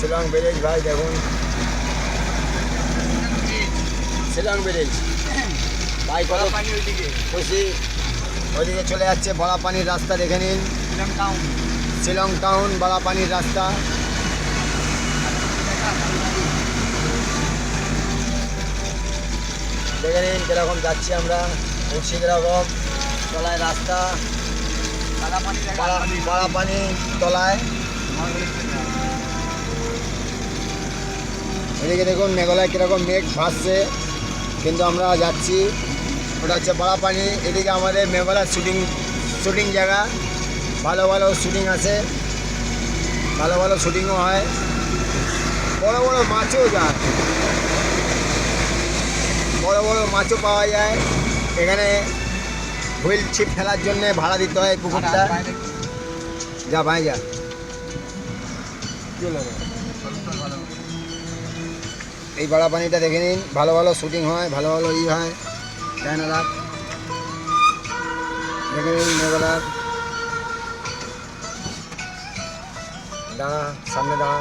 Shillong bridge ভাই দেখুন, Shillong bridge ভাই কত খুশি। ওইদিকে চলে যাচ্ছে বড়াপানির রাস্তা, দেখে নিন শিলং টাউন বড়াপানির রাস্তা। দেখে নিন কীরকম যাচ্ছি আমরা, উঠছি কীরকম তলায় রাস্তা, বড়াপানি তলায়। এদিকে দেখুন মেঘালয় কীরকম মেঘ ভাসছে, কিন্তু আমরা যাচ্ছি, ওটা হচ্ছে বড়াপানি। এদিকে আমাদের মেঘালয় শুটিং জায়গা, ভালো ভালো শুটিং আছে, ভালো ভালো শুটিংও হয়, বড় বড় মাছও যায়, বড় বড় মাছও পাওয়া যায় এখানে। হুইল ছিপ ফেলার জন্য ভাড়া দিতে হয় পুকুরটা। যা ভাই যা, এই বড়াপানিটা দেখে নিন, ভালো ভালো শুটিং হয়, ভালো ভালো হয়, ক্যামেরা দেখে নিন। মেঘালয় দাঁড়া, সামনে দাঁড়া।